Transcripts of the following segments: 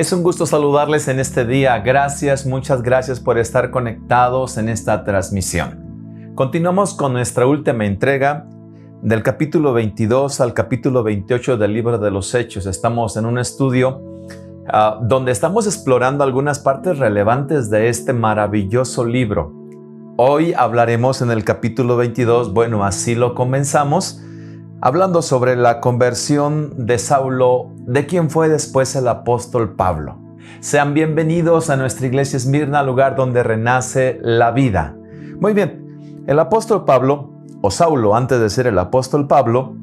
Es un gusto saludarles en este día. Gracias, muchas gracias por estar conectados en esta transmisión. Continuamos con nuestra última entrega del capítulo 22 al capítulo 28 del libro de los Hechos. Estamos en un estudio donde estamos explorando algunas partes relevantes de este maravilloso libro. Hoy hablaremos en el capítulo 22, bueno, así lo comenzamos, hablando sobre la conversión de Saulo, de quien fue después el apóstol Pablo. Sean bienvenidos a nuestra iglesia Esmirna, lugar donde renace la vida. Muy bien, el apóstol Pablo, o Saulo antes de ser el apóstol Pablo,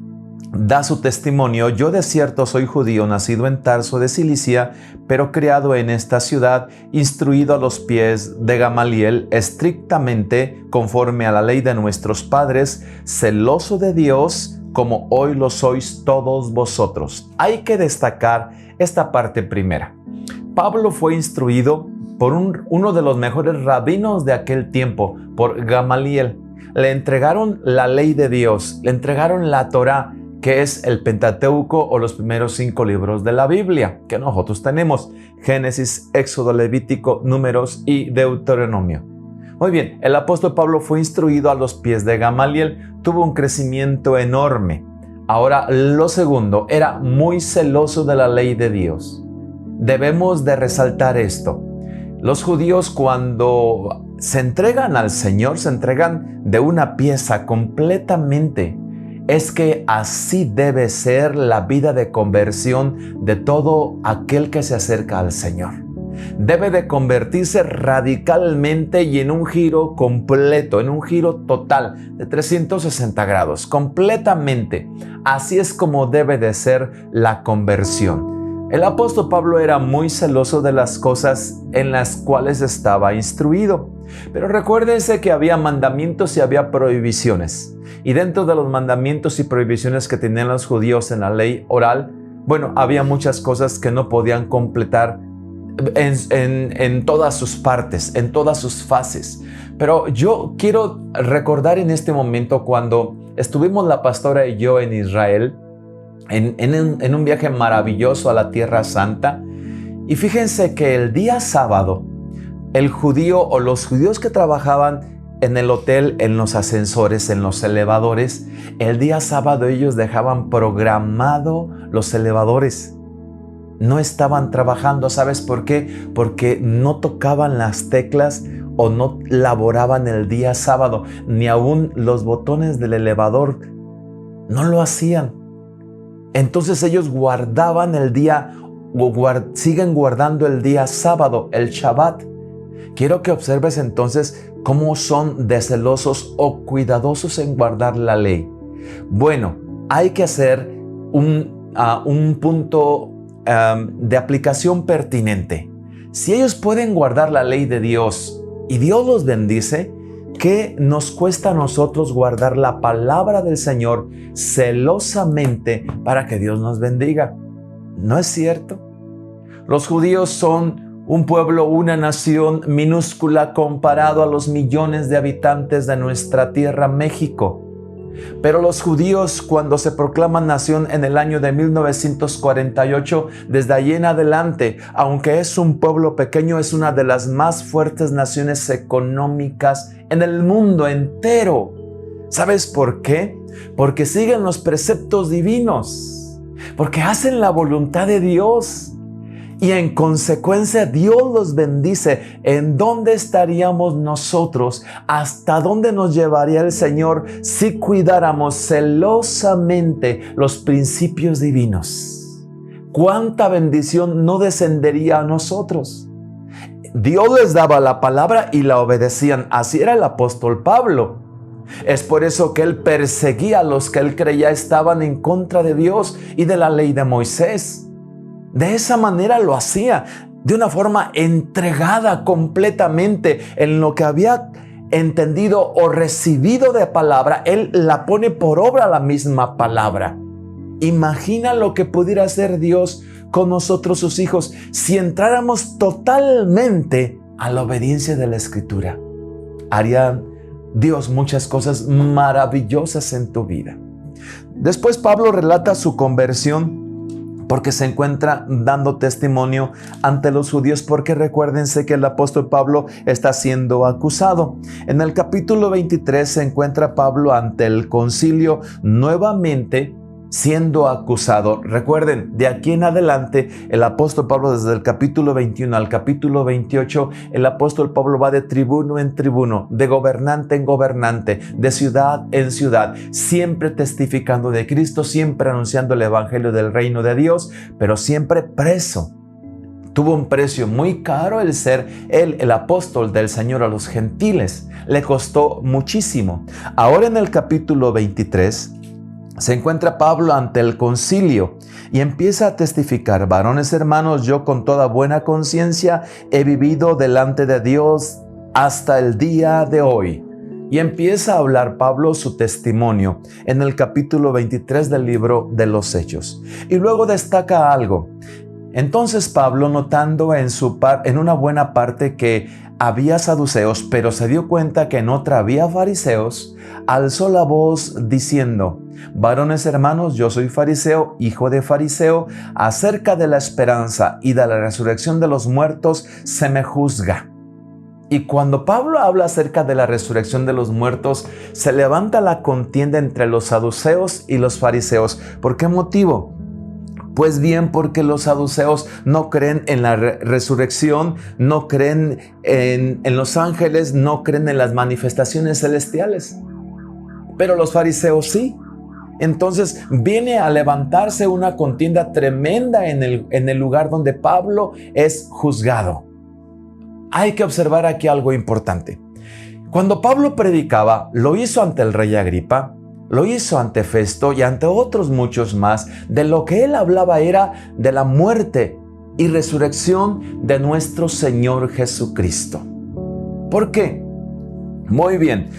da su testimonio: yo de cierto soy judío, nacido en Tarso de Cilicia, pero criado en esta ciudad, instruido a los pies de Gamaliel, estrictamente conforme a la ley de nuestros padres, celoso de Dios, como hoy lo sois todos vosotros. Hay que destacar esta parte primera. Pablo fue instruido por uno de los mejores rabinos de aquel tiempo, por Gamaliel. Le entregaron la ley de Dios, le entregaron la Torá, que es el Pentateuco o los primeros 5 libros de la Biblia, que nosotros tenemos: Génesis, Éxodo, Levítico, Números y Deuteronomio. Muy bien, el apóstol Pablo fue instruido a los pies de Gamaliel, tuvo un crecimiento enorme. Ahora, lo segundo, era muy celoso de la ley de Dios. Debemos de resaltar esto. Los judíos, cuando se entregan al Señor, se entregan de una pieza completamente. Es que así debe ser la vida de conversión de todo aquel que se acerca al Señor. Debe de convertirse radicalmente y en un giro completo, en un giro total de 360 grados, completamente. Así es como debe de ser la conversión. El apóstol Pablo era muy celoso de las cosas en las cuales estaba instruido. Pero recuérdense que había mandamientos y había prohibiciones. Y dentro de los mandamientos y prohibiciones que tenían los judíos en la ley oral, bueno, había muchas cosas que no podían completar en todas sus partes, en todas sus fases. Pero yo quiero recordar en este momento cuando estuvimos la pastora y yo en Israel, en un viaje maravilloso a la Tierra Santa. Y fíjense que el día sábado, el judío o los judíos que trabajaban en el hotel, en los ascensores, en los elevadores, el día sábado ellos dejaban programado los elevadores. No estaban trabajando. ¿Sabes por qué? Porque no tocaban las teclas o no laboraban el día sábado. Ni aún los botones del elevador no lo hacían. Entonces ellos guardaban el día, siguen guardando el día sábado, el Shabbat. Quiero que observes entonces cómo son de celosos o cuidadosos en guardar la ley. Bueno, hay que hacer un punto de aplicación pertinente. Si ellos pueden guardar la ley de Dios y Dios los bendice, ¿qué nos cuesta a nosotros guardar la palabra del Señor celosamente para que Dios nos bendiga? ¿No es cierto? Los judíos son un pueblo, una nación minúscula comparado a los millones de habitantes de nuestra tierra, México. Pero los judíos, cuando se proclaman nación en el año de 1948, desde allí en adelante, aunque es un pueblo pequeño, es una de las más fuertes naciones económicas en el mundo entero. ¿Sabes por qué? Porque siguen los preceptos divinos, porque hacen la voluntad de Dios. Y en consecuencia Dios los bendice. ¿En dónde estaríamos nosotros? ¿Hasta dónde nos llevaría el Señor si cuidáramos celosamente los principios divinos? ¿Cuánta bendición no descendería a nosotros? Dios les daba la palabra y la obedecían. Así era el apóstol Pablo. Es por eso que él perseguía a los que él creía estaban en contra de Dios y de la ley de Moisés. De esa manera lo hacía, de una forma entregada completamente en lo que había entendido o recibido de palabra. Él la pone por obra, la misma palabra. Imagina lo que pudiera hacer Dios con nosotros, sus hijos, si entráramos totalmente a la obediencia de la Escritura. Haría Dios muchas cosas maravillosas en tu vida. Después Pablo relata su conversión porque se encuentra dando testimonio ante los judíos, porque recuérdense que el apóstol Pablo está siendo acusado. En el capítulo 23 se encuentra Pablo ante el concilio nuevamente siendo acusado. Recuerden, de aquí en adelante, el apóstol Pablo, desde el capítulo 21 al capítulo 28, el apóstol Pablo va de tribuno en tribuno, de gobernante en gobernante, de ciudad en ciudad, siempre testificando de Cristo, siempre anunciando el evangelio del reino de Dios, pero siempre preso. Tuvo un precio muy caro el ser él, el apóstol del Señor a los gentiles. Le costó muchísimo. Ahora en el capítulo 23, se encuentra Pablo ante el concilio y empieza a testificar: varones hermanos, yo con toda buena conciencia he vivido delante de Dios hasta el día de hoy. Y empieza a hablar Pablo su testimonio en el capítulo 23 del libro de los Hechos. Y luego destaca algo. Entonces Pablo, notando en una buena parte que había saduceos, pero se dio cuenta que en otra había fariseos, alzó la voz diciendo: varones hermanos, yo soy fariseo, hijo de fariseo, acerca de la esperanza y de la resurrección de los muertos se me juzga. Y cuando Pablo habla acerca de la resurrección de los muertos, se levanta la contienda entre los saduceos y los fariseos. ¿Por qué motivo? Pues bien, porque los saduceos no creen en la resurrección, no creen en los ángeles, no creen en las manifestaciones celestiales. Pero los fariseos sí. Entonces viene a levantarse una contienda tremenda en el lugar donde Pablo es juzgado. Hay que observar aquí algo importante. Cuando Pablo predicaba, lo hizo ante el rey Agripa, lo hizo ante Festo y ante otros muchos más. De lo que él hablaba era de la muerte y resurrección de nuestro Señor Jesucristo. ¿Por qué? Muy bien.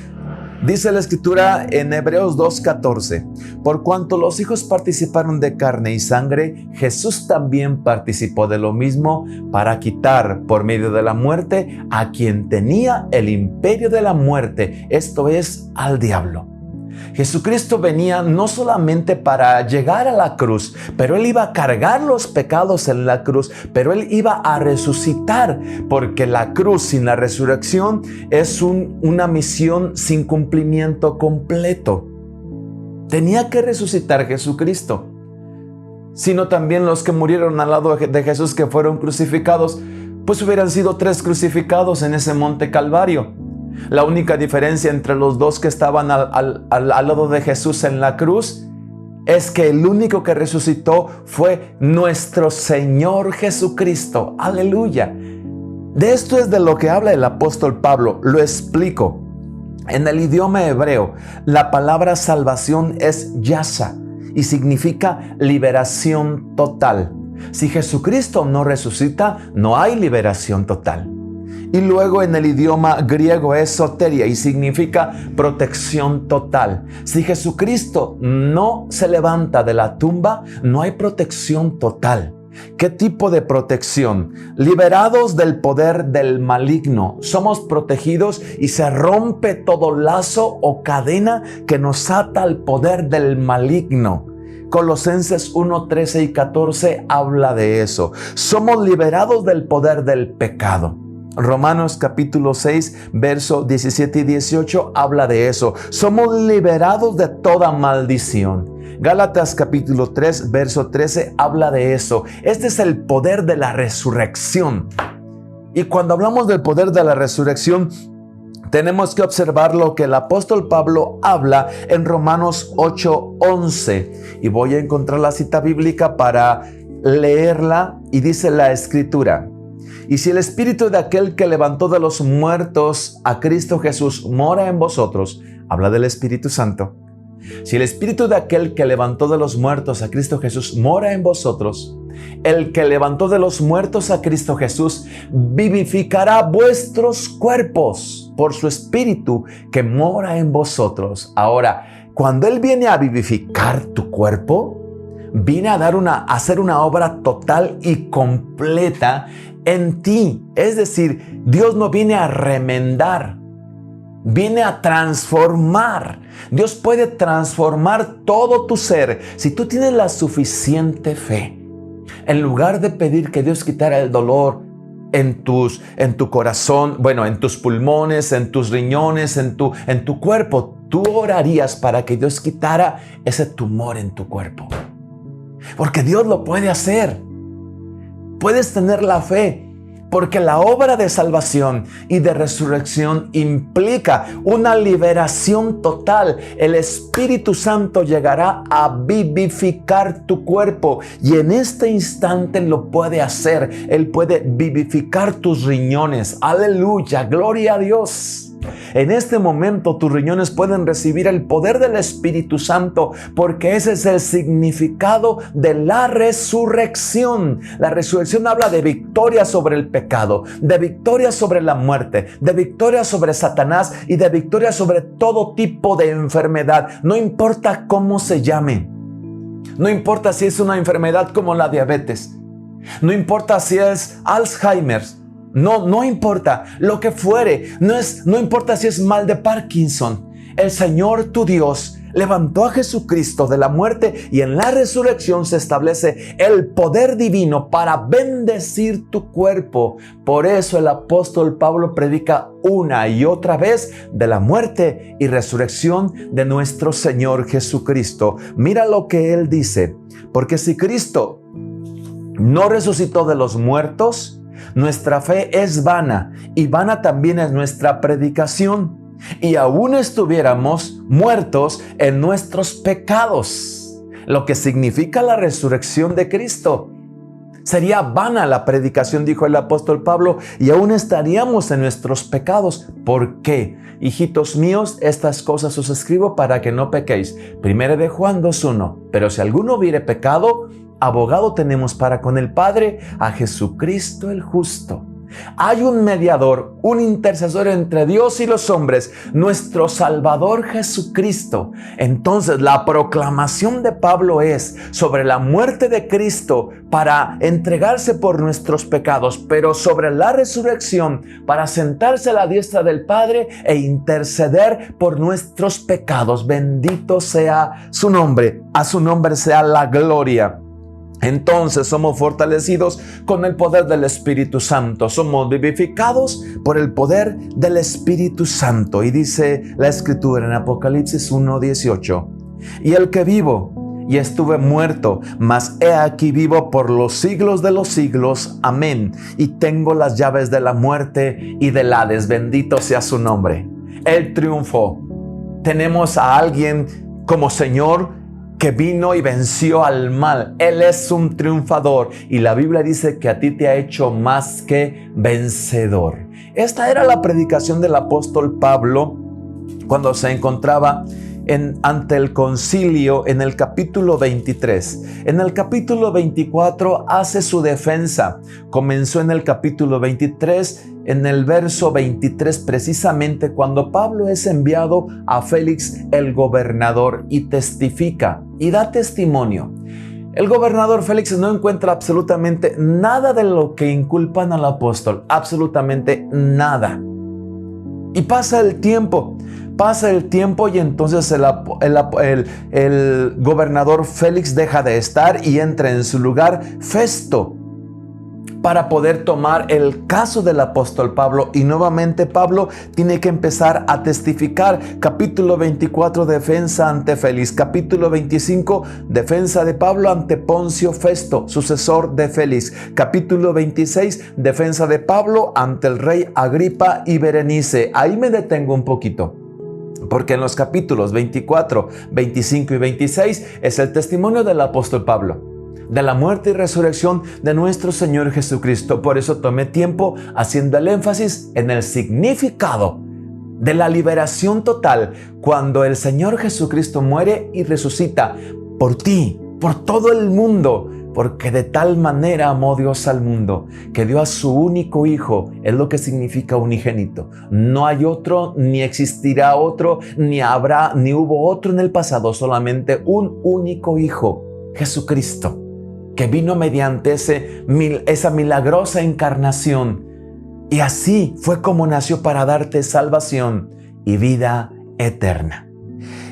Dice la Escritura en Hebreos 2:14: por cuanto los hijos participaron de carne y sangre, Jesús también participó de lo mismo para quitar por medio de la muerte a quien tenía el imperio de la muerte, esto es, al diablo. Jesucristo venía no solamente para llegar a la cruz, pero Él iba a cargar los pecados en la cruz, pero Él iba a resucitar, porque la cruz sin la resurrección es una misión sin cumplimiento completo. Tenía que resucitar Jesucristo, sino también los que murieron al lado de Jesús, que fueron crucificados, pues hubieran sido 3 crucificados en ese monte Calvario. La única diferencia entre los dos que estaban al lado de Jesús en la cruz es que el único que resucitó fue nuestro Señor Jesucristo. ¡Aleluya! De esto es de lo que habla el apóstol Pablo. Lo explico. En el idioma hebreo, la palabra salvación es yasha y significa liberación total. Si Jesucristo no resucita, no hay liberación total. Y luego en el idioma griego es soteria y significa protección total. Si Jesucristo no se levanta de la tumba, no hay protección total. ¿Qué tipo de protección? Liberados del poder del maligno. Somos protegidos y se rompe todo lazo o cadena que nos ata al poder del maligno. Colosenses 1, 13 y 14 habla de eso. Somos liberados del poder del pecado. Romanos capítulo 6, verso 17 y 18 habla de eso. Somos liberados de toda maldición. Gálatas capítulo 3, verso 13 habla de eso. Este es el poder de la resurrección. Y cuando hablamos del poder de la resurrección, tenemos que observar lo que el apóstol Pablo habla en Romanos 8, 11. Y voy a encontrar la cita bíblica para leerla, y dice la Escritura: y si el espíritu de aquel que levantó de los muertos a Cristo Jesús mora en vosotros, habla del Espíritu Santo. Si el espíritu de aquel que levantó de los muertos a Cristo Jesús mora en vosotros, el que levantó de los muertos a Cristo Jesús vivificará vuestros cuerpos por su espíritu que mora en vosotros. Ahora, cuando Él viene a vivificar tu cuerpo, viene a hacer una obra total y completa en ti. Es decir, Dios no viene a remendar, viene a transformar. Dios puede transformar todo tu ser si tú tienes la suficiente fe. En lugar de pedir que Dios quitara el dolor en tu corazón, en tus pulmones, en tus riñones, en tu cuerpo, tú orarías para que Dios quitara ese tumor en tu cuerpo. Porque Dios lo puede hacer. Puedes tener la fe, porque la obra de salvación y de resurrección implica una liberación total. El Espíritu Santo llegará a vivificar tu cuerpo y en este instante lo puede hacer. Él puede vivificar tus riñones. Aleluya, gloria a Dios. En este momento tus riñones pueden recibir el poder del Espíritu Santo, porque ese es el significado de la resurrección. La resurrección habla de victoria sobre el pecado, de victoria sobre la muerte, de victoria sobre Satanás y de victoria sobre todo tipo de enfermedad. No importa cómo se llame. No importa si es una enfermedad como la diabetes. No importa si es Alzheimer. No importa lo que fuere, no importa si es mal de Parkinson. El Señor tu Dios levantó a Jesucristo de la muerte y en la resurrección se establece el poder divino para bendecir tu cuerpo. Por eso el apóstol Pablo predica una y otra vez de la muerte y resurrección de nuestro Señor Jesucristo. Mira lo que él dice: porque si Cristo no resucitó de los muertos, nuestra fe es vana y vana también es nuestra predicación. Y aún estuviéramos muertos en nuestros pecados, lo que significa la resurrección de Cristo. Sería vana la predicación, dijo el apóstol Pablo, y aún estaríamos en nuestros pecados. ¿Por qué? Hijitos míos, estas cosas os escribo para que no pequéis. 1 de Juan 2:1. Pero si alguno hubiere pecado, abogado tenemos para con el Padre, a Jesucristo el justo. Hay un mediador, un intercesor entre Dios y los hombres, nuestro Salvador Jesucristo. Entonces la proclamación de Pablo es sobre la muerte de Cristo para entregarse por nuestros pecados, pero sobre la resurrección para sentarse a la diestra del Padre e interceder por nuestros pecados. Bendito sea su nombre, a su nombre sea la gloria. Entonces somos fortalecidos con el poder del Espíritu Santo. Somos vivificados por el poder del Espíritu Santo. Y dice la Escritura en Apocalipsis 1:18. Y el que vivo y estuve muerto, mas he aquí vivo por los siglos de los siglos. Amén. Y tengo las llaves de la muerte y del Hades. Bendito sea su nombre. Él triunfó. Tenemos a alguien como Señor que vino y venció al mal. Él es un triunfador y la Biblia dice que a ti te ha hecho más que vencedor. Esta era la predicación del apóstol Pablo cuando se encontraba ante el concilio en el capítulo 23. En el capítulo 24 hace su defensa. Comenzó en el capítulo 23, en el verso 23, precisamente cuando Pablo es enviado a Félix el gobernador y testifica y da testimonio. El gobernador Félix no encuentra absolutamente nada de lo que inculpan al apóstol, absolutamente nada. Y pasa el tiempo y entonces el gobernador Félix deja de estar y entra en su lugar Festo para poder tomar el caso del apóstol Pablo. Y nuevamente Pablo tiene que empezar a testificar. Capítulo 24, defensa ante Félix. Capítulo 25, defensa de Pablo ante Poncio Festo, sucesor de Félix. Capítulo 26, defensa de Pablo ante el rey Agripa y Berenice. Ahí me detengo un poquito, porque en los capítulos 24, 25 y 26 es el testimonio del apóstol Pablo de la muerte y resurrección de nuestro Señor Jesucristo. Por eso tomé tiempo haciendo el énfasis en el significado de la liberación total cuando el Señor Jesucristo muere y resucita por ti, por todo el mundo, porque de tal manera amó Dios al mundo que dio a su único Hijo. Es lo que significa unigénito. No hay otro, ni existirá otro, ni habrá, ni hubo otro en el pasado, solamente un único Hijo, Jesucristo, que vino mediante esa milagrosa encarnación. Y así fue como nació para darte salvación y vida eterna.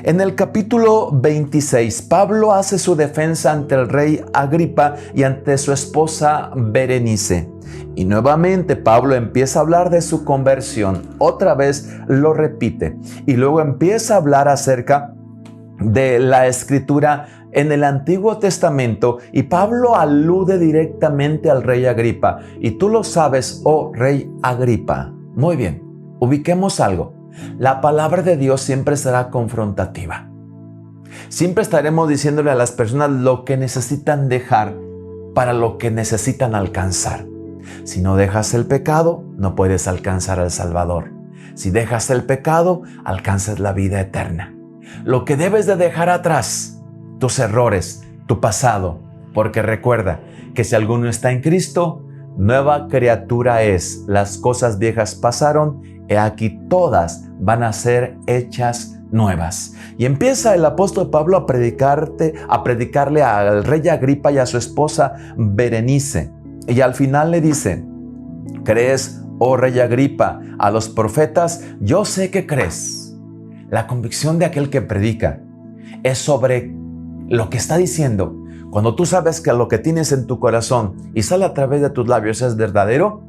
En el capítulo 26, Pablo hace su defensa ante el rey Agripa y ante su esposa Berenice. Y nuevamente Pablo empieza a hablar de su conversión. Otra vez lo repite. Y luego empieza a hablar acerca de la escritura en el Antiguo Testamento. Y Pablo alude directamente al rey Agripa. Y tú lo sabes, oh rey Agripa. Muy bien, ubiquemos algo. La palabra de Dios siempre será confrontativa. Siempre estaremos diciéndole a las personas lo que necesitan dejar para lo que necesitan alcanzar. Si no dejas el pecado, no puedes alcanzar al Salvador. Si dejas el pecado, alcanzas la vida eterna. Lo que debes de dejar atrás, tus errores, tu pasado, porque recuerda que si alguno está en Cristo, nueva criatura es. Las cosas viejas pasaron, he aquí todas van a ser hechas nuevas. Y empieza el apóstol Pablo a predicarle al rey Agripa y a su esposa Berenice. Y al final le dice: ¿crees, oh rey Agripa, a los profetas? Yo sé que crees. La convicción de aquel que predica es sobre lo que está diciendo. Cuando tú sabes que lo que tienes en tu corazón y sale a través de tus labios es verdadero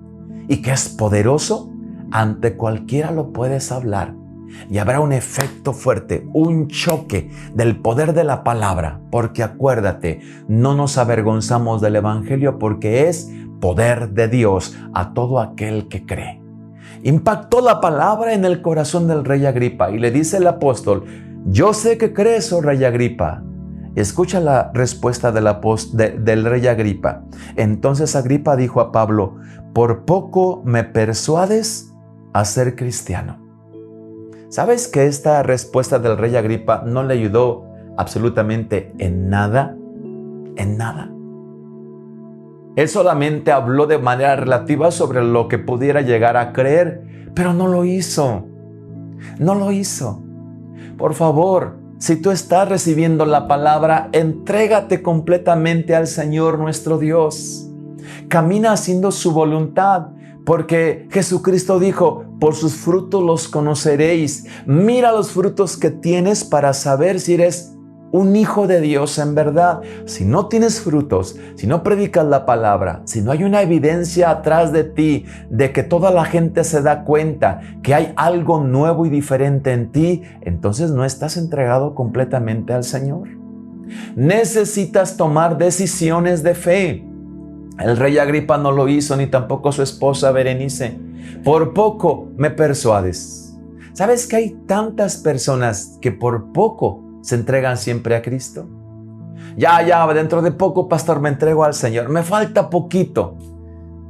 y que es poderoso, ante cualquiera lo puedes hablar. Y habrá un efecto fuerte, un choque del poder de la palabra. Porque acuérdate, no nos avergonzamos del Evangelio porque es poder de Dios a todo aquel que cree. Impactó la palabra en el corazón del rey Agripa y le dice el apóstol: yo sé que crees, oh rey Agripa. Escucha la respuesta del rey Agripa. Entonces Agripa dijo a Pablo: ¿por poco me persuades a ser cristiano? ¿Sabes que esta respuesta del rey Agripa no le ayudó absolutamente en nada? En nada. Él solamente habló de manera relativa sobre lo que pudiera llegar a creer, pero no lo hizo. No lo hizo. Por favor, si tú estás recibiendo la palabra, entrégate completamente al Señor nuestro Dios. Camina haciendo su voluntad, porque Jesucristo dijo: por sus frutos los conoceréis. Mira los frutos que tienes para saber si eres un hijo de Dios en verdad. Si no tienes frutos, si no predicas la palabra, si no hay una evidencia atrás de ti de que toda la gente se da cuenta que hay algo nuevo y diferente en ti, entonces no estás entregado completamente al Señor. Necesitas tomar decisiones de fe. El rey Agripa no lo hizo, ni tampoco su esposa Berenice. Por poco me persuades. ¿Sabes que hay tantas personas que por poco se entregan siempre a Cristo? Ya, dentro de poco, pastor, me entrego al Señor. Me falta poquito.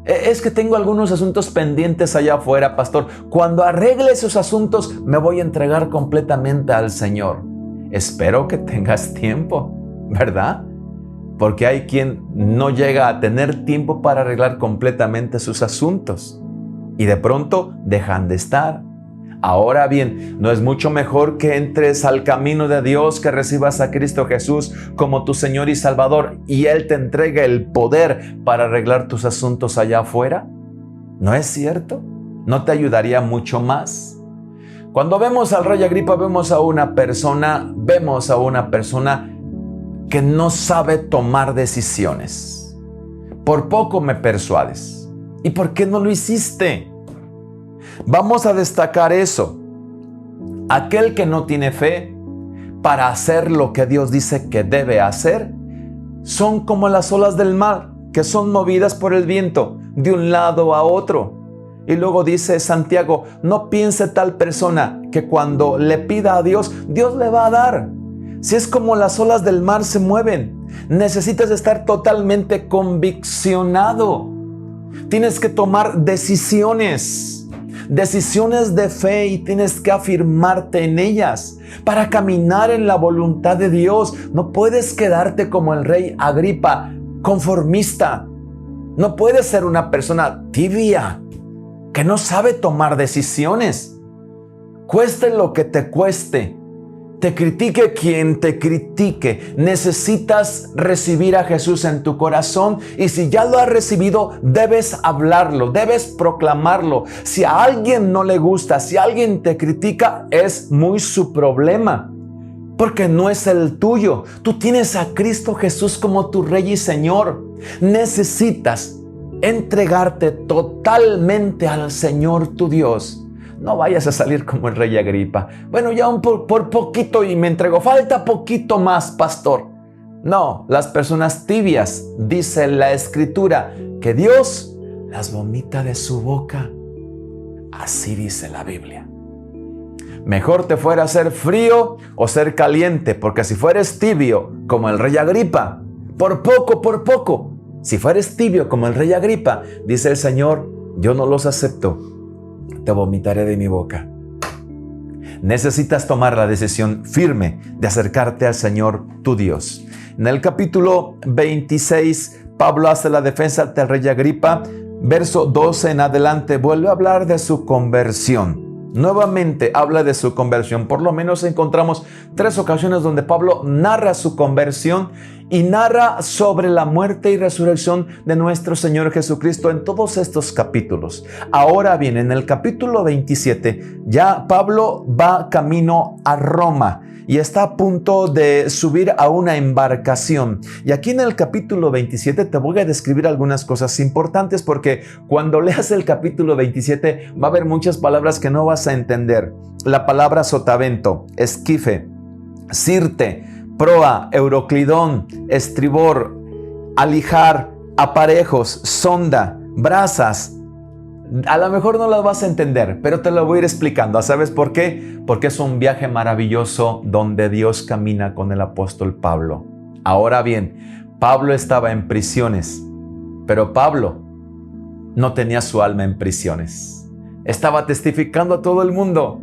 Es que tengo algunos asuntos pendientes allá afuera, pastor. Cuando arregle esos asuntos, me voy a entregar completamente al Señor. Espero que tengas tiempo, ¿verdad? Porque hay quien no llega a tener tiempo para arreglar completamente sus asuntos. Y de pronto dejan de estar. Ahora bien, ¿no es mucho mejor que entres al camino de Dios, que recibas a Cristo Jesús como tu Señor y Salvador y Él te entregue el poder para arreglar tus asuntos allá afuera? ¿No es cierto? ¿No te ayudaría mucho más? Cuando vemos al rey Agripa, vemos a una persona que no sabe tomar decisiones. Por poco me persuades. ¿Y por qué no lo hiciste? Vamos a destacar eso. Aquel que no tiene fe para hacer lo que Dios dice que debe hacer, son como las olas del mar, que son movidas por el viento de un lado a otro. Y luego dice Santiago: no piense tal persona que cuando le pida a Dios, Dios le va a dar. Si es como las olas del mar se mueven, necesitas estar totalmente conviccionado. Tienes que tomar decisiones de fe, y tienes que afirmarte en ellas para caminar en la voluntad de Dios. No puedes quedarte como el rey Agripa, conformista. No puedes ser una persona tibia que no sabe tomar decisiones. Cueste lo que te cueste. Te critique quien te critique. Necesitas recibir a Jesús en tu corazón, y si ya lo has recibido, debes hablarlo, debes proclamarlo. Si a alguien no le gusta, si alguien te critica, es muy su problema. porque no es el tuyo. Tú tienes a Cristo Jesús como tu Rey y Señor. Necesitas entregarte totalmente al Señor tu Dios. No vayas a salir como el rey Agripa. Bueno, ya por poquito y me entrego. Falta poquito más, pastor. No, las personas tibias, dice la Escritura, que Dios las vomita de su boca. Así dice la Biblia. Mejor te fuera ser frío o ser caliente, porque si fueres tibio como el rey Agripa, por poco, si fueres tibio como el rey Agripa, dice el Señor, yo no los acepto, te vomitaré de mi boca. Necesitas tomar la decisión firme de acercarte al Señor tu Dios. En el capítulo 26, Pablo hace la defensa del rey Agripa. Verso 12 en adelante vuelve a hablar de su conversión. Nuevamente habla de su conversión. Por lo menos encontramos 3 ocasiones donde Pablo narra su conversión y narra sobre la muerte y resurrección de nuestro Señor Jesucristo en todos estos capítulos. Ahora bien, en el capítulo 27 ya Pablo va camino a Roma y está a punto de subir a una embarcación. Y aquí en el capítulo 27 te voy a describir algunas cosas importantes, porque cuando leas el capítulo 27 va a haber muchas palabras que no vas a entender. La palabra sotavento, esquife, sirte, proa, euroclidón, estribor, alijar, aparejos, sonda, brazas. A lo mejor no las vas a entender, pero te lo voy a ir explicando. ¿Sabes por qué? Porque es un viaje maravilloso donde Dios camina con el apóstol Pablo. Ahora bien, Pablo estaba en prisiones, pero Pablo no tenía su alma en prisiones. Estaba testificando a todo el mundo.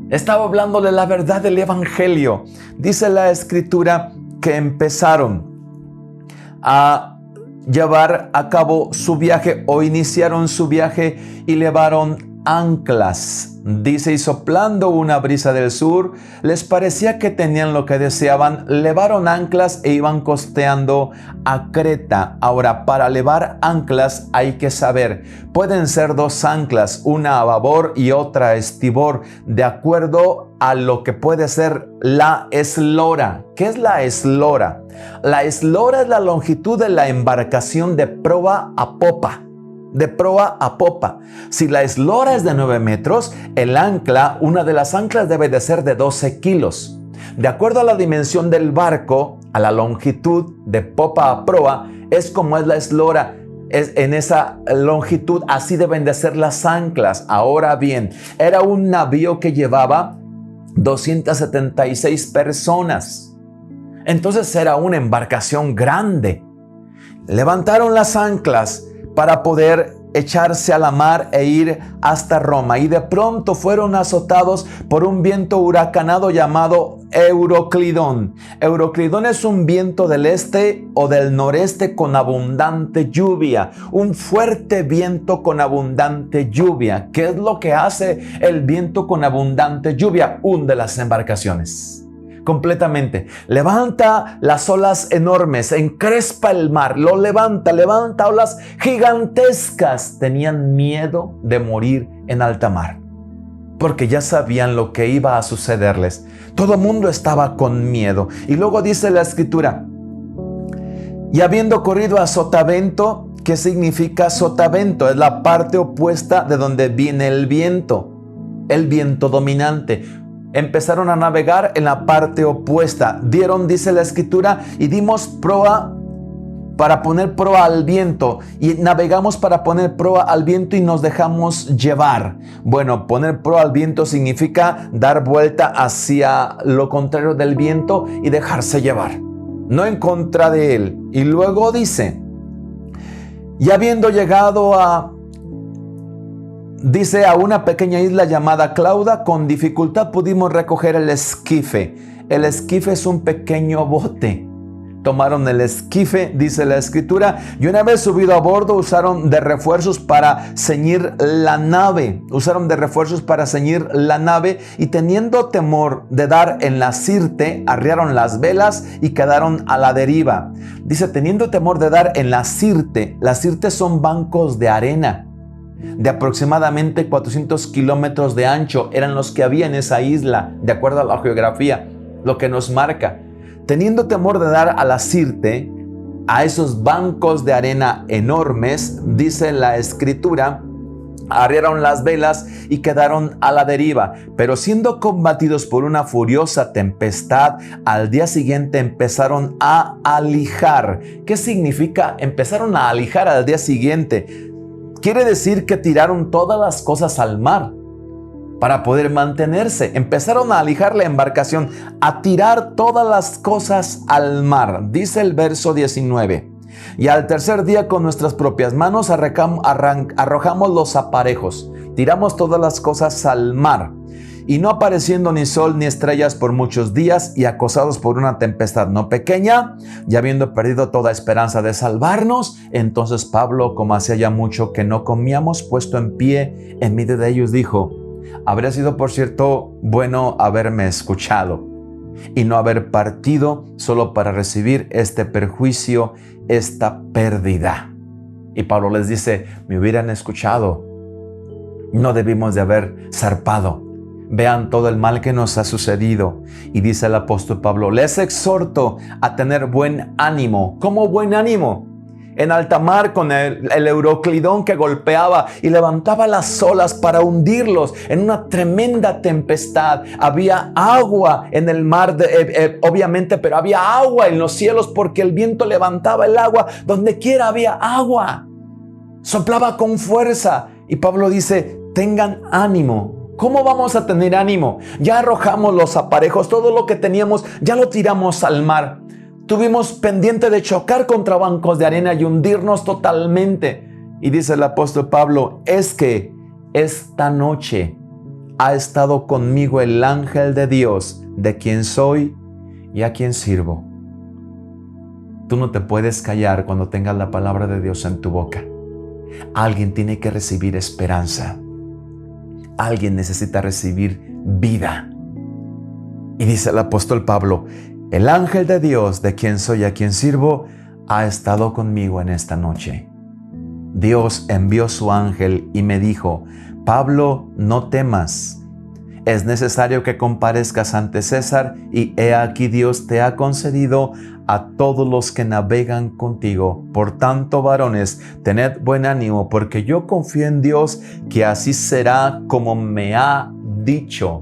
Estaba hablándole la verdad del Evangelio. Dice la Escritura que empezaron a llevar a cabo su viaje o iniciaron su viaje y levaron anclas. Dice, y soplando una brisa del sur, les parecía que tenían lo que deseaban, levaron anclas e iban costeando a Creta. Ahora, para levar anclas hay que saber, pueden ser 2 anclas, una a babor y otra a estibor, de acuerdo a lo que puede ser la eslora. ¿Qué es la eslora? La eslora es la longitud de la embarcación de proa a popa. De proa a popa. Si la eslora es de 9 metros, el ancla, una de las anclas debe de ser de 12 kilos. De acuerdo a la dimensión del barco, a la longitud de popa a proa, es como es la eslora. Es en esa longitud, así deben de ser las anclas. Ahora bien, era un navío que llevaba 276 personas. Entonces era una embarcación grande. Levantaron las anclas para poder echarse a la mar e ir hasta Roma. Y de pronto fueron azotados por un viento huracanado llamado Euroclidón. Euroclidón es un viento del este o del noreste con abundante lluvia. Un fuerte viento con abundante lluvia. ¿Qué es lo que hace el viento con abundante lluvia? Hunde las embarcaciones completamente. Levanta las olas enormes, encrespa el mar, lo levanta olas gigantescas. Tenían miedo de morir en alta mar, porque ya sabían lo que iba a sucederles. Todo el mundo estaba con miedo. Y luego dice la Escritura, y habiendo corrido a sotavento, ¿qué significa sotavento? Es la parte opuesta de donde viene el viento dominante. Empezaron a navegar en la parte opuesta. Dieron, dice la Escritura, y dimos proa para poner proa al viento. Y navegamos para poner proa al viento y nos dejamos llevar. Bueno, poner proa al viento significa dar vuelta hacia lo contrario del viento y dejarse llevar, no en contra de él. Y luego dice, y habiendo llegado a una pequeña isla llamada Clauda, con dificultad pudimos recoger el esquife. El esquife es un pequeño bote. Tomaron el esquife, dice la Escritura, y una vez subido a bordo usaron de refuerzos para ceñir la nave. Y teniendo temor de dar en la sirte, arriaron las velas y quedaron a la deriva. Dice, teniendo temor de dar en la sirte. Las sirtes son bancos de arena de aproximadamente 400 kilómetros de ancho. Eran los que había en esa isla, de acuerdo a la geografía. lo que nos marca. Teniendo temor de dar al asirte, a esos bancos de arena enormes, dice la Escritura, arriaron las velas y quedaron a la deriva, pero siendo combatidos por una furiosa tempestad, al día siguiente empezaron a alijar. ¿Qué significa? Empezaron a alijar al día siguiente. Quiere decir que tiraron todas las cosas al mar para poder mantenerse. Empezaron a alijar la embarcación, a tirar todas las cosas al mar. Dice el verso 19. Y al tercer día con nuestras propias manos arrojamos los aparejos, tiramos todas las cosas al mar. Y no apareciendo ni sol ni estrellas por muchos días, y acosados por una tempestad no pequeña, y habiendo perdido toda esperanza de salvarnos, entonces Pablo, como hacía ya mucho que no comíamos, puesto en pie en medio de ellos, dijo: habría sido, por cierto, bueno haberme escuchado y no haber partido solo para recibir este perjuicio, esta pérdida. Y Pablo les dice: me hubieran escuchado, no debimos de haber zarpado. Vean todo el mal que nos ha sucedido. Y dice el apóstol Pablo: les exhorto a tener buen ánimo. ¿Cómo buen ánimo? En alta mar, con el Euroclidón que golpeaba y levantaba las olas para hundirlos en una tremenda tempestad. Había agua en el mar, obviamente, pero había agua en los cielos porque el viento levantaba el agua. Donde quiera había agua. Soplaba con fuerza. Y Pablo dice: tengan ánimo. ¿Cómo vamos a tener ánimo? Ya arrojamos los aparejos, todo lo que teníamos ya lo tiramos al mar. Tuvimos pendiente de chocar contra bancos de arena y hundirnos totalmente. Y dice el apóstol Pablo: es que esta noche ha estado conmigo el ángel de Dios, de quien soy y a quien sirvo. Tú no te puedes callar cuando tengas la palabra de Dios en tu boca. Alguien tiene que recibir esperanza. Alguien necesita recibir vida. Y dice el apóstol Pablo: el ángel de Dios, de quien soy y a quien sirvo, ha estado conmigo en esta noche. Dios envió su ángel y me dijo: Pablo, no temas. Es necesario que comparezcas ante César, y he aquí Dios te ha concedido a todos los que navegan contigo. Por tanto, varones, tened buen ánimo, porque yo confío en Dios, que así será como me ha dicho.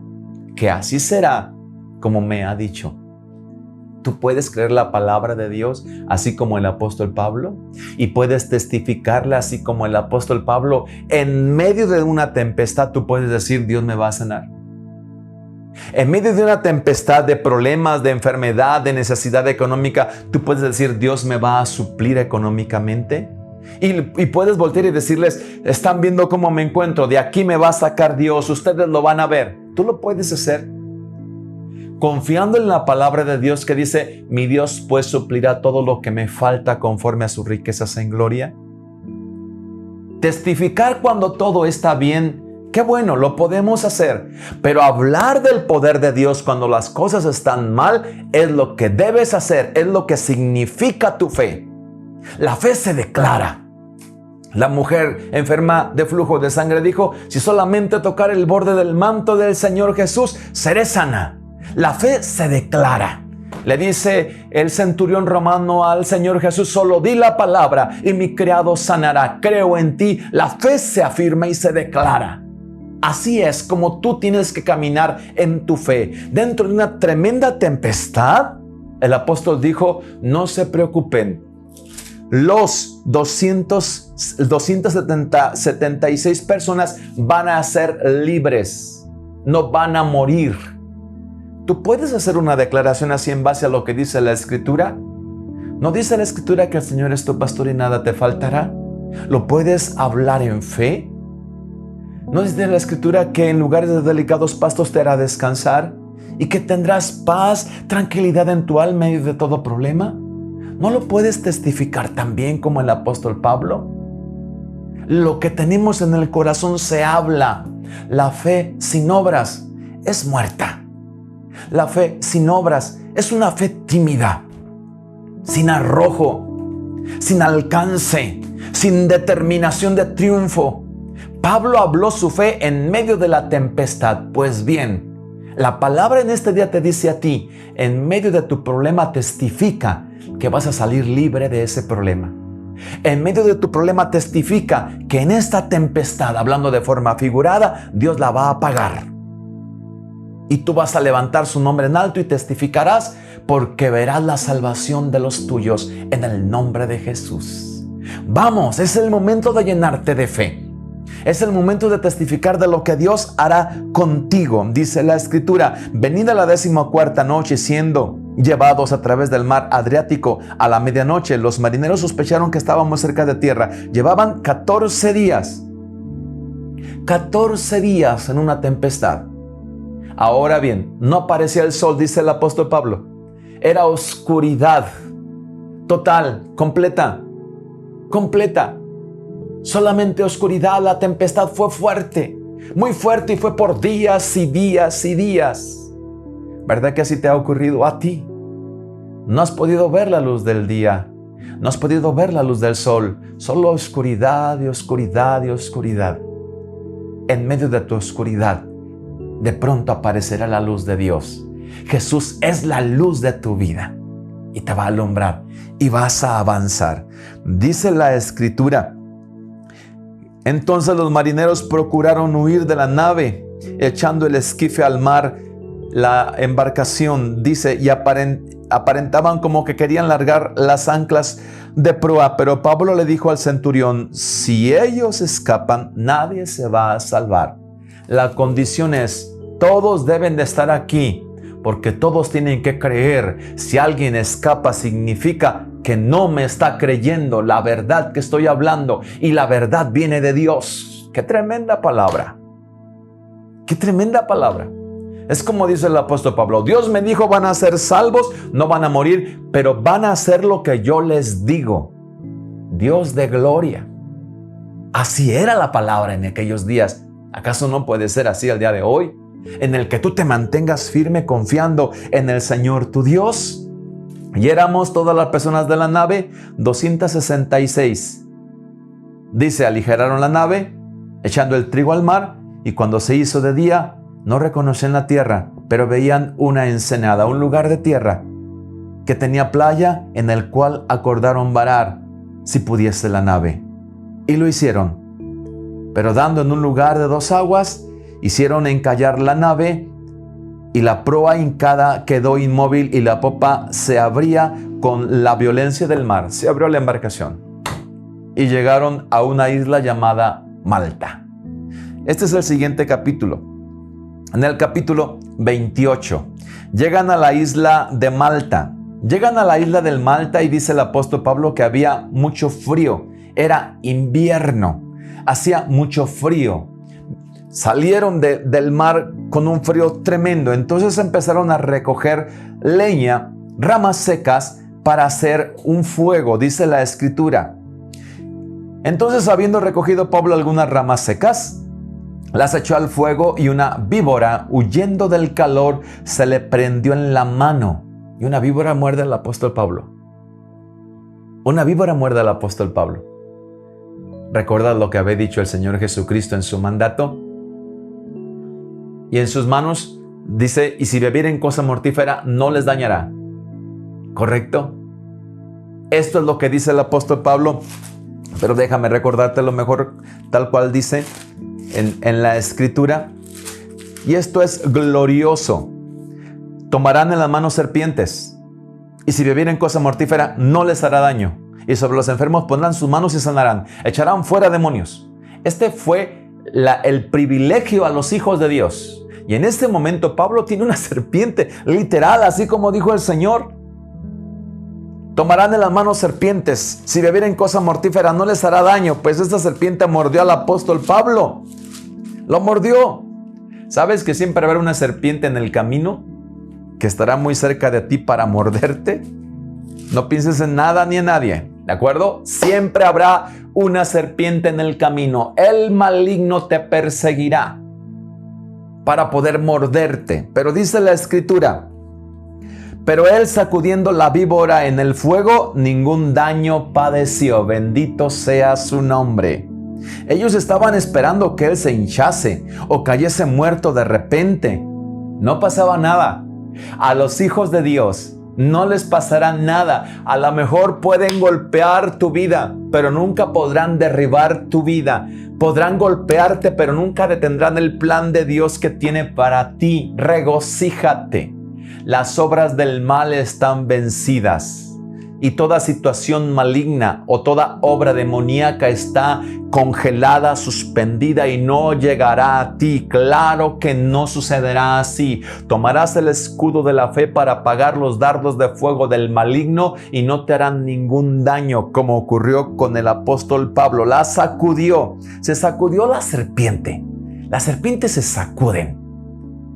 Que así será como me ha dicho. ¿Tú puedes creer la palabra de Dios así como el apóstol Pablo? Y puedes testificarla así como el apóstol Pablo. En medio de una tempestad tú puedes decir: Dios me va a sanar. En medio de una tempestad de problemas, de enfermedad, de necesidad económica, tú puedes decir: Dios me va a suplir económicamente. Y puedes voltear y decirles: están viendo cómo me encuentro, de aquí me va a sacar Dios, ustedes lo van a ver. Tú lo puedes hacer confiando en la palabra de Dios que dice: mi Dios pues suplirá todo lo que me falta conforme a sus riquezas en gloria. Testificar cuando todo está bien, qué bueno, lo podemos hacer. Pero hablar del poder de Dios cuando las cosas están mal es lo que debes hacer, es lo que significa tu fe. La fe se declara. La mujer enferma de flujo de sangre dijo: si solamente tocar el borde del manto del Señor Jesús, seré sana. La fe se declara. Le dice el centurión romano al Señor Jesús: solo di la palabra y mi criado sanará. Creo en ti. La fe se afirma y se declara. Así es como tú tienes que caminar en tu fe. Dentro de una tremenda tempestad, el apóstol dijo: no se preocupen. Los 276 personas van a ser libres. No van a morir. ¿Tú puedes hacer una declaración así en base a lo que dice la Escritura? ¿No dice la Escritura que el Señor es tu pastor y nada te faltará? ¿Lo puedes hablar en fe? ¿No dice la Escritura que en lugares de delicados pastos te hará descansar y que tendrás paz, tranquilidad en tu alma en medio de todo problema? ¿No lo puedes testificar también como el apóstol Pablo? Lo que tenemos en el corazón se habla. La fe sin obras es muerta. La fe sin obras es una fe tímida, sin arrojo, sin alcance, sin determinación de triunfo. Pablo habló su fe en medio de la tempestad. Pues bien, La palabra en este día te dice a ti, en medio de tu problema testifica que vas a salir libre de ese problema. En medio de tu problema testifica que en esta tempestad, hablando de forma figurada, Dios la va a apagar. Y tú vas a levantar su nombre en alto y testificarás porque verás la salvación de los tuyos en el nombre de Jesús. Vamos, es el momento de llenarte de fe. Es el momento de testificar de lo que Dios hará contigo. Dice la Escritura, venida la 14ª noche, siendo llevados a través del mar Adriático a la medianoche, los marineros sospecharon que estábamos cerca de tierra. Llevaban 14 días. 14 días en una tempestad. Ahora bien, no aparecía el sol, dice el apóstol Pablo. Era oscuridad total, completa. Solamente oscuridad. La tempestad fue fuerte, muy fuerte, y fue por días y días y días. ¿Verdad que así te ha ocurrido a ti? No has podido ver la luz del día, no has podido ver la luz del sol, solo oscuridad y oscuridad y oscuridad. En medio de tu oscuridad, de pronto aparecerá la luz de Dios. Jesús es la luz de tu vida y te va a alumbrar y vas a avanzar. Dice la Escritura, entonces los marineros procuraron huir de la nave, echando el esquife al mar, la embarcación, dice, y aparentaban como que querían largar las anclas de proa. Pero Pablo le dijo al centurión, si ellos escapan, nadie se va a salvar. La condición es, todos deben de estar aquí, porque todos tienen que creer. Si alguien escapa, significa que no me está creyendo la verdad que estoy hablando, y la verdad viene de Dios. ¡Qué tremenda palabra! ¡Qué tremenda palabra! Es como dice el apóstol Pablo, Dios me dijo van a ser salvos, no van a morir, pero van a hacer lo que yo les digo. Dios de gloria. Así era la palabra en aquellos días. ¿Acaso no puede ser así el día de hoy? En el que tú te mantengas firme confiando en el Señor tu Dios. Y éramos todas las personas de la nave 266. Dice, aligeraron la nave, echando el trigo al mar, y cuando se hizo de día, no reconocían la tierra, pero veían una ensenada, un lugar de tierra que tenía playa, en el cual acordaron varar, si pudiese la nave. Y lo hicieron. Pero dando en un lugar de 2 aguas, hicieron encallar la nave, y la proa hincada quedó inmóvil, y la popa se abría con la violencia del mar. Se abrió la embarcación y llegaron a una isla llamada Malta. Este es el siguiente capítulo. En el capítulo 28, llegan a la isla de Malta. Llegan a la isla del Malta y dice el apóstol Pablo que había mucho frío. Era invierno, hacía mucho frío. Salieron del mar con un frío tremendo. Entonces empezaron a recoger leña, ramas secas para hacer un fuego, dice la Escritura. Entonces, habiendo recogido Pablo algunas ramas secas, las echó al fuego, y una víbora, huyendo del calor, se le prendió en la mano. Y una víbora muerde al apóstol Pablo. Una víbora muerde al apóstol Pablo. ¿Recuerdas lo que había dicho el Señor Jesucristo en su mandato? Y en sus manos dice, y si bebieren cosa mortífera, no les dañará. ¿Correcto? Esto es lo que dice el apóstol Pablo. Pero déjame recordarte lo mejor tal cual dice en la Escritura. Y esto es glorioso. Tomarán en las manos serpientes, y si bebieren cosa mortífera, no les hará daño. Y sobre los enfermos pondrán sus manos y sanarán. Echarán fuera demonios. Este fue el privilegio a los hijos de Dios. Y en este momento Pablo tiene una serpiente, literal, así como dijo el Señor. Tomarán en las manos serpientes, si bebieren cosa mortífera no les hará daño. Pues esta serpiente mordió al apóstol Pablo. Lo mordió. ¿Sabes que siempre habrá una serpiente en el camino que estará muy cerca de ti para morderte? No pienses en nada ni en nadie, ¿de acuerdo? Siempre habrá una serpiente en el camino. El maligno te perseguirá para poder morderte. Pero dice la Escritura, pero él, sacudiendo la víbora en el fuego, ningún daño padeció. Bendito sea su nombre. Ellos estaban esperando que él se hinchase o cayese muerto de repente. no pasaba nada. A los hijos de Dios no les pasará nada. A lo mejor pueden golpear tu vida, pero nunca podrán derribar tu vida. Podrán golpearte, pero nunca detendrán el plan de Dios que tiene para ti. Regocíjate. Las obras del mal están vencidas. Y toda situación maligna o toda obra demoníaca está congelada, suspendida y no llegará a ti. Claro que no sucederá así. Tomarás el escudo de la fe para apagar los dardos de fuego del maligno y no te harán ningún daño, como ocurrió con el apóstol Pablo. La sacudió, se sacudió la serpiente. Las serpientes se sacuden,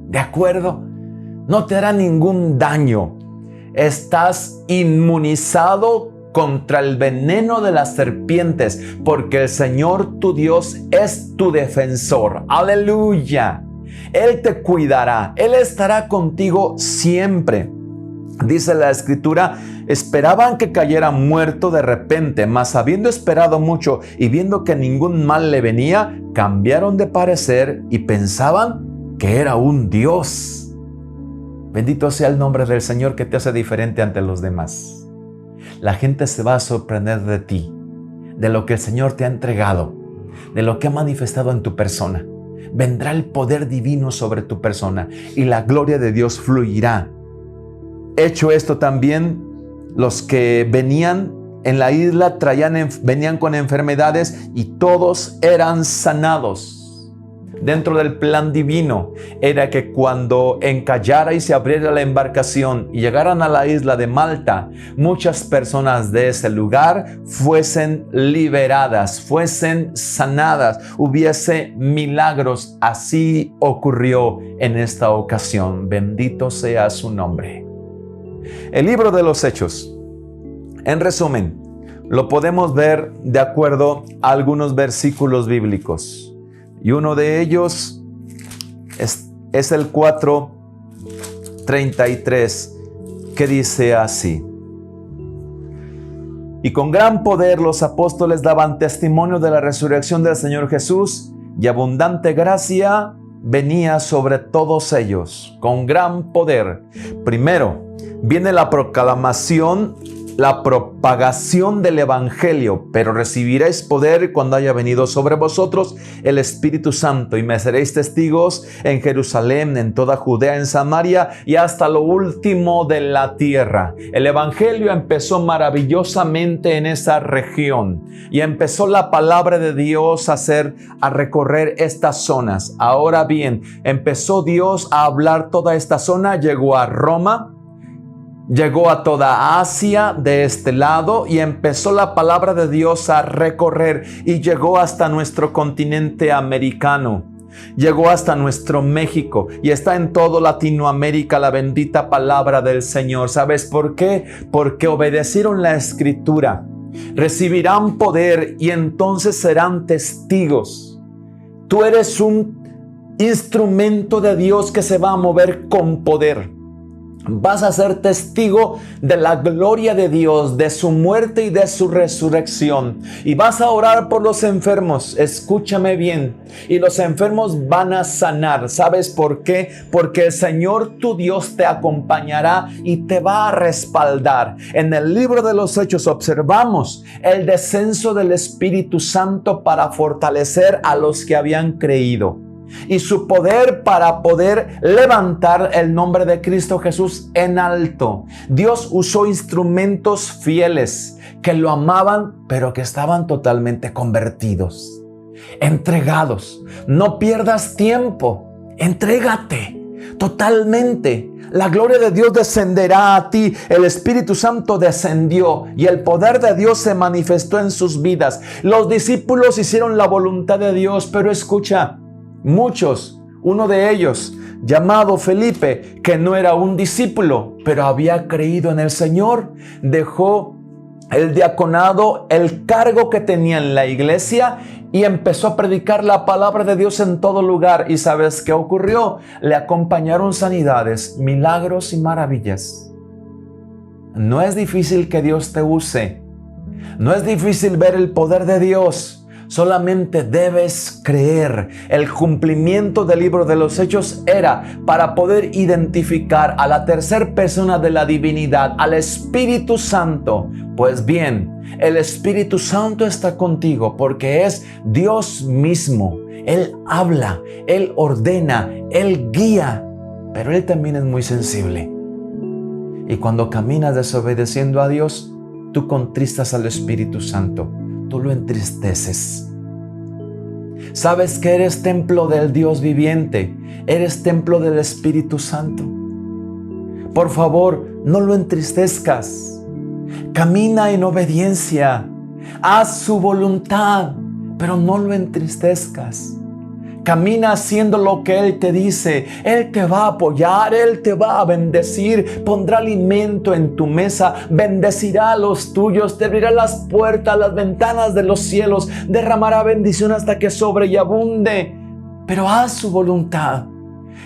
¿de acuerdo? No te hará ningún daño. Estás inmunizado contra el veneno de las serpientes, porque el Señor tu Dios es tu defensor. ¡Aleluya! Él te cuidará, Él estará contigo siempre. Dice la Escritura, esperaban que cayera muerto de repente, mas habiendo esperado mucho y viendo que ningún mal le venía, cambiaron de parecer y pensaban que era un Dios. Bendito sea el nombre del Señor que te hace diferente ante los demás. La gente se va a sorprender de ti, de lo que el Señor te ha entregado, de lo que ha manifestado en tu persona. Vendrá el poder divino sobre tu persona y la gloria de Dios fluirá. Hecho esto también, los que venían en la isla venían con enfermedades y todos eran sanados. Dentro del plan divino era que cuando encallara y se abriera la embarcación y llegaran a la isla de Malta, muchas personas de ese lugar fuesen liberadas, fuesen sanadas, hubiese milagros. Así ocurrió en esta ocasión. Bendito sea su nombre. El libro de los Hechos, en resumen, lo podemos ver de acuerdo a algunos versículos bíblicos. Y uno de ellos es el 4:33, que dice así: y con gran poder los apóstoles daban testimonio de la resurrección del Señor Jesús, y abundante gracia venía sobre todos ellos. Con gran poder. Primero viene la proclamación, la propagación del Evangelio, pero recibiréis poder cuando haya venido sobre vosotros el Espíritu Santo, y me seréis testigos en Jerusalén, en toda Judea, en Samaria y hasta lo último de la tierra. El Evangelio empezó maravillosamente en esa región y empezó la palabra de Dios a recorrer estas zonas. Ahora bien, empezó Dios a hablar toda esta zona, llegó a Roma, llegó a toda Asia de este lado y empezó la palabra de Dios a recorrer y llegó hasta nuestro continente americano. Llegó hasta nuestro México y está en todo Latinoamérica la bendita palabra del Señor. ¿Sabes por qué? Porque obedecieron la Escritura. Recibirán poder y entonces serán testigos. Tú eres un instrumento de Dios que se va a mover con poder. Vas a ser testigo de la gloria de Dios, de su muerte y de su resurrección. Y vas a orar por los enfermos. Escúchame bien. Y los enfermos van a sanar. ¿Sabes por qué? Porque el Señor tu Dios te acompañará y te va a respaldar. En el libro de los Hechos observamos el descenso del Espíritu Santo para fortalecer a los que habían creído. Y su poder para poder levantar el nombre de Cristo Jesús en alto. Dios usó instrumentos fieles que lo amaban, pero que estaban totalmente convertidos, entregados. No pierdas tiempo, entrégate totalmente. La gloria de Dios descenderá a ti. El Espíritu Santo descendió y el poder de Dios se manifestó en sus vidas. Los discípulos hicieron la voluntad de Dios, pero escucha, muchos, uno de ellos, llamado Felipe, que no era un discípulo, pero había creído en el Señor, dejó el diaconado, el cargo que tenía en la iglesia, y empezó a predicar la palabra de Dios en todo lugar. ¿Y sabes qué ocurrió? Le acompañaron sanidades, milagros y maravillas. No es difícil que Dios te use. No es difícil ver el poder de Dios. Solamente debes creer. El cumplimiento del libro de los Hechos era para poder identificar a la tercera persona de la divinidad, al Espíritu Santo. Pues bien, el Espíritu Santo está contigo porque es Dios mismo. Él habla, Él ordena, Él guía, pero Él también es muy sensible. Y cuando caminas desobedeciendo a Dios, tú contristas al Espíritu Santo. Tú lo entristeces. Sabes que eres templo del Dios viviente. Eres templo del Espíritu Santo. Por favor, no lo entristezcas. Camina en obediencia. Haz su voluntad, pero no lo entristezcas. Camina haciendo lo que Él te dice. Él te va a apoyar, Él te va a bendecir, pondrá alimento en tu mesa, bendecirá a los tuyos, te abrirá las puertas, las ventanas de los cielos, derramará bendición hasta que sobre y abunde. Pero haz su voluntad.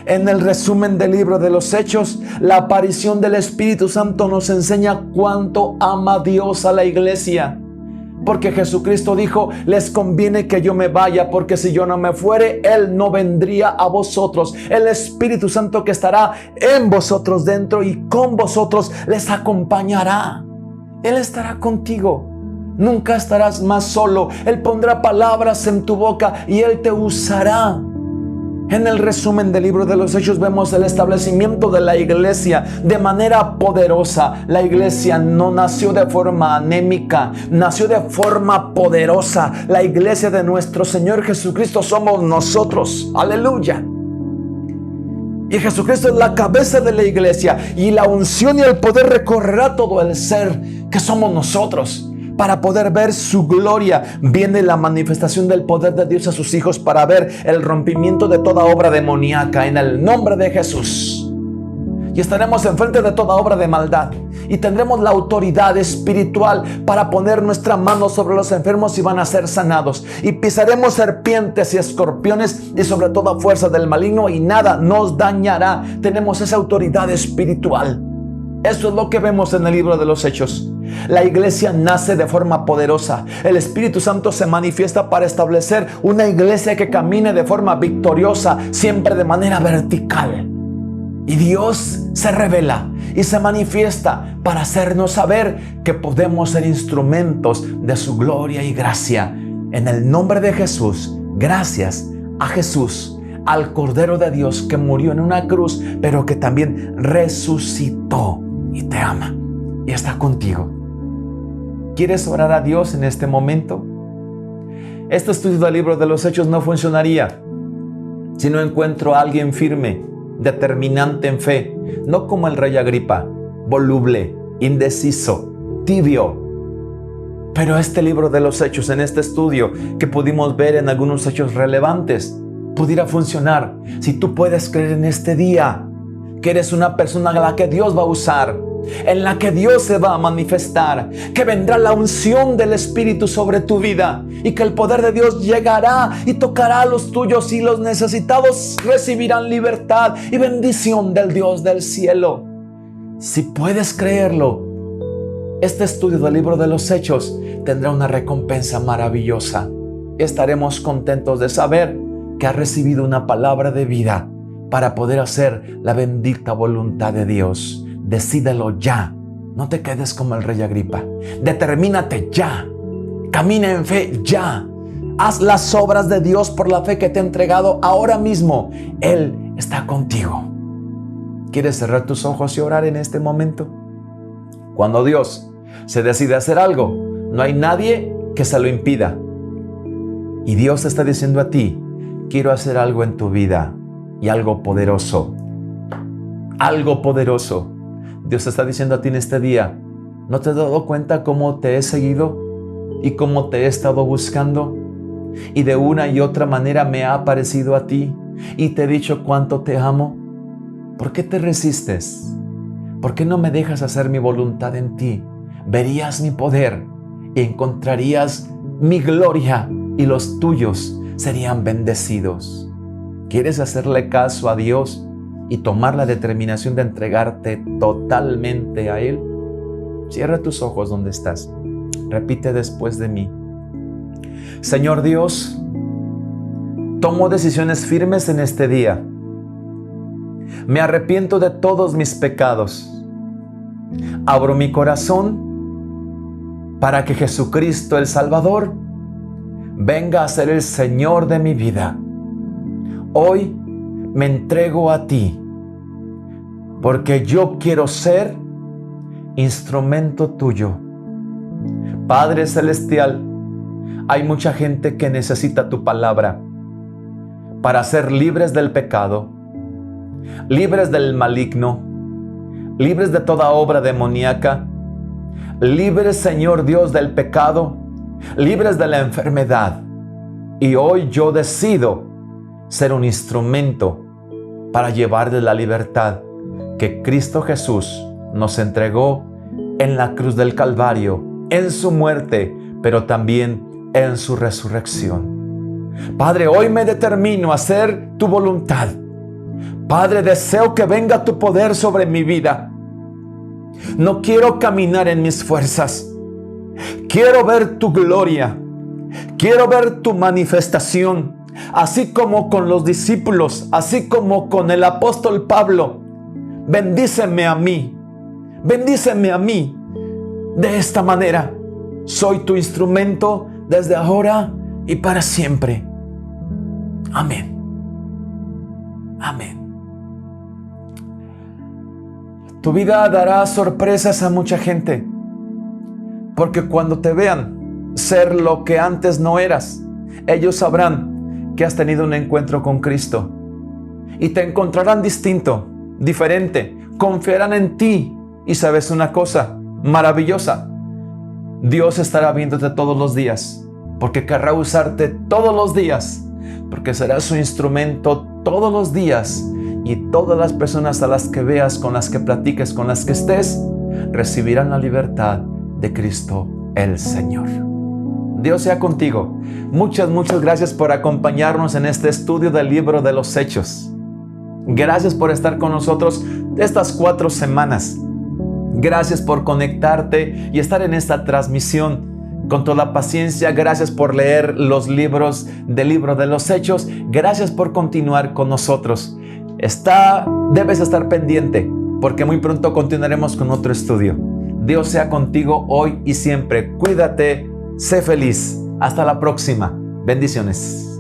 En el resumen del libro de los Hechos, la aparición del Espíritu Santo nos enseña cuánto ama Dios a la iglesia. Porque Jesucristo dijo, les conviene que yo me vaya, porque si yo no me fuere, Él no vendría a vosotros. El Espíritu Santo que estará en vosotros dentro y con vosotros les acompañará. Él estará contigo. Nunca estarás más solo. Él pondrá palabras en tu boca y Él te usará. En el resumen del libro de los Hechos vemos el establecimiento de la iglesia de manera poderosa. La iglesia no nació de forma anémica, nació de forma poderosa. La iglesia de nuestro Señor Jesucristo somos nosotros. Aleluya. Y Jesucristo es la cabeza de la iglesia, y la unción y el poder recorrerá todo el ser que somos nosotros. Para poder ver su gloria, viene la manifestación del poder de Dios a sus hijos para ver el rompimiento de toda obra demoníaca en el nombre de Jesús. Y estaremos enfrente de toda obra de maldad y tendremos la autoridad espiritual para poner nuestra mano sobre los enfermos y van a ser sanados. Y pisaremos serpientes y escorpiones y sobre toda fuerza del maligno y nada nos dañará. Tenemos esa autoridad espiritual. Eso es lo que vemos en el libro de los Hechos. La iglesia nace de forma poderosa. El Espíritu Santo se manifiesta para establecer una iglesia que camine de forma victoriosa, siempre de manera vertical. Y Dios se revela y se manifiesta para hacernos saber que podemos ser instrumentos de su gloria y gracia. En el nombre de Jesús, gracias a Jesús, al Cordero de Dios que murió en una cruz, pero que también resucitó y te ama y está contigo. ¿Quieres orar a Dios en este momento? Este estudio del libro de los Hechos no funcionaría si no encuentro a alguien firme, determinante en fe, no como el rey Agripa, voluble, indeciso, tibio. Pero este libro de los Hechos, en este estudio que pudimos ver en algunos hechos relevantes, pudiera funcionar si tú puedes creer en este día que eres una persona a la que Dios va a usar, en la que Dios se va a manifestar, que vendrá la unción del Espíritu sobre tu vida y que el poder de Dios llegará y tocará a los tuyos y los necesitados recibirán libertad y bendición del Dios del cielo. Si puedes creerlo, este estudio del libro de los Hechos tendrá una recompensa maravillosa. Estaremos contentos de saber que has recibido una palabra de vida para poder hacer la bendita voluntad de Dios. Decídelo ya. No te quedes como el rey Agripa. Determínate ya. Camina en fe ya. Haz las obras de Dios por la fe que te ha entregado ahora mismo. Él está contigo. ¿Quieres cerrar tus ojos y orar en este momento? Cuando Dios se decide hacer algo, no hay nadie que se lo impida. Y Dios te está diciendo a ti, quiero hacer algo en tu vida y algo poderoso. Algo poderoso. Dios te está diciendo a ti en este día, ¿no te has dado cuenta cómo te he seguido y cómo te he estado buscando? Y de una y otra manera me ha aparecido a ti y te he dicho cuánto te amo. ¿Por qué te resistes? ¿Por qué no me dejas hacer mi voluntad en ti? Verías mi poder y encontrarías mi gloria y los tuyos serían bendecidos. ¿Quieres hacerle caso a Dios y tomar la determinación de entregarte totalmente a Él? Cierra tus ojos donde estás. Repite después de mí. Señor Dios, tomo decisiones firmes en este día. Me arrepiento de todos mis pecados. Abro mi corazón para que Jesucristo el Salvador venga a ser el Señor de mi vida. Hoy me entrego a ti, porque yo quiero ser instrumento tuyo. Padre Celestial, hay mucha gente que necesita tu palabra para ser libres del pecado, libres del maligno, libres de toda obra demoníaca, libres, Señor Dios, del pecado, libres de la enfermedad. Y hoy yo decido ser un instrumento para llevarles la libertad que Cristo Jesús nos entregó en la cruz del Calvario, en su muerte, pero también en su resurrección. Padre, hoy me determino a hacer tu voluntad. Padre, deseo que venga tu poder sobre mi vida. No quiero caminar en mis fuerzas. Quiero ver tu gloria. Quiero ver tu manifestación, así como con los discípulos, así como con el apóstol Pablo. Bendíceme a mí. Bendíceme a mí. De esta manera, soy tu instrumento desde ahora y para siempre. Amén. Amén. Tu vida dará sorpresas a mucha gente, porque cuando te vean ser lo que antes no eras, ellos sabrán que has tenido un encuentro con Cristo y te encontrarán distinto, diferente, confiarán en ti. Y sabes una cosa maravillosa, Dios estará viéndote todos los días, porque querrá usarte todos los días, porque serás su instrumento todos los días. Y todas las personas a las que veas, con las que platiques, con las que estés, recibirán la libertad de Cristo el Señor. Dios sea contigo. Muchas gracias por acompañarnos en este estudio del libro de los Hechos. Gracias por estar con nosotros estas 4 semanas. Gracias por conectarte y estar en esta transmisión con toda paciencia. Gracias por leer los libros del libro de los Hechos. Gracias por continuar con nosotros. Debes estar pendiente, porque muy pronto continuaremos con otro estudio. Dios sea contigo hoy y siempre. Cuídate, sé feliz. Hasta la próxima. Bendiciones.